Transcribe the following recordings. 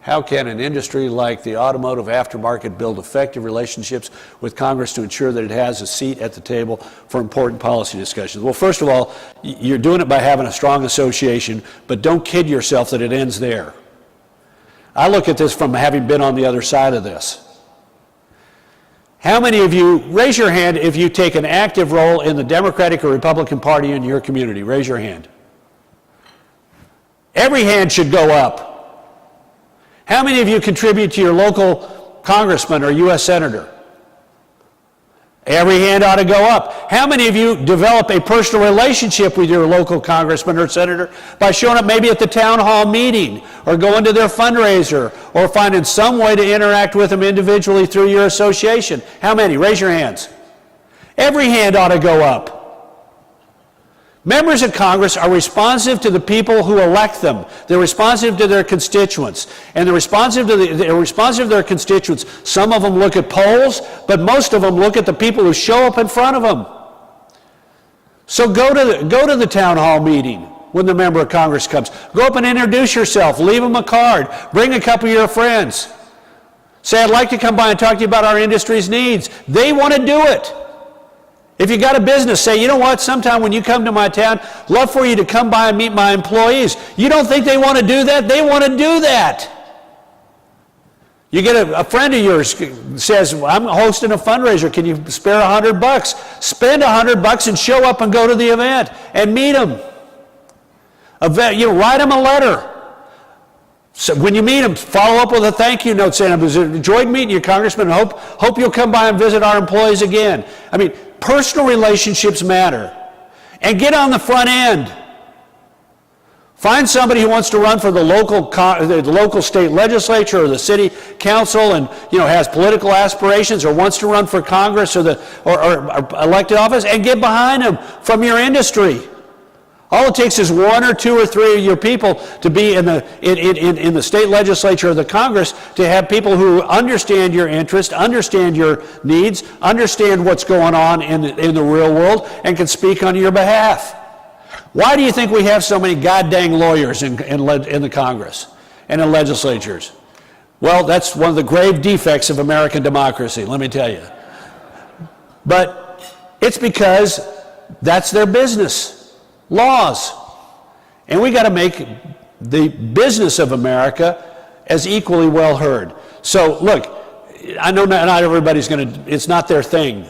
How can an industry like the automotive aftermarket build effective relationships with Congress to ensure that it has a seat at the table for important policy discussions? Well, first of all, you're doing it by having a strong association, but don't kid yourself that it ends there. I look at this from having been on the other side of this. How many of you, raise your hand if you take an active role in the Democratic or Republican Party in your community? Raise your hand. Every hand should go up. How many of you contribute to your local congressman or U.S. senator? Every hand ought to go up. How many of you develop a personal relationship with your local congressman or senator by showing up maybe at the town hall meeting or going to their fundraiser or finding some way to interact with them individually through your association? How many? Raise your hands. Every hand ought to go up. Members of Congress are responsive to the people who elect them. They're responsive to their constituents. And they're responsive to their constituents. Some of them look at polls, but most of them look at the people who show up in front of them. So go to the town hall meeting when the member of Congress comes. Go up and introduce yourself. Leave them a card. Bring a couple of your friends. Say, I'd like to come by and talk to you about our industry's needs. They want to do it. If you got a business, say, you know what, sometime when you come to my town, love for you to come by and meet my employees. You don't think they want to do that? They want to do that. You get a friend of yours says, I'm hosting a fundraiser. Can you spare $100? Spend $100 and show up and go to the event and meet them. Write them a letter. So when you meet them, follow up with a thank you note saying, I enjoyed meeting you, Congressman, and hope you'll come by and visit our employees again. I mean, personal relationships matter. And get on the front end. Find somebody who wants to run for the local state legislature or the city council and has political aspirations or wants to run for Congress or elected office, and get behind them from your industry. All it takes is one or two or three of your people to be in the state legislature or the Congress, to have people who understand your interests, understand your needs, understand what's going on in the real world, and can speak on your behalf. Why do you think we have so many goddamn lawyers in the Congress and in legislatures? Well, that's one of the grave defects of American democracy, let me tell you. But it's because that's their business. Laws. And we got to make the business of America as equally well heard. So look, I know not everybody's it's not their thing,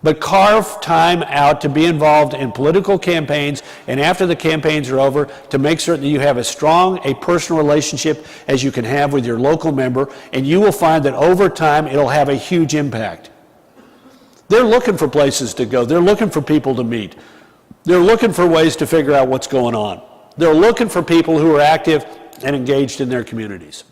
but carve time out to be involved in political campaigns, and after the campaigns are over, to make certain that you have as strong a personal relationship as you can have with your local member, and you will find that over time it'll have a huge impact. They're looking for places to go. They're looking for people to meet. They're looking for ways to figure out what's going on. They're looking for people who are active and engaged in their communities.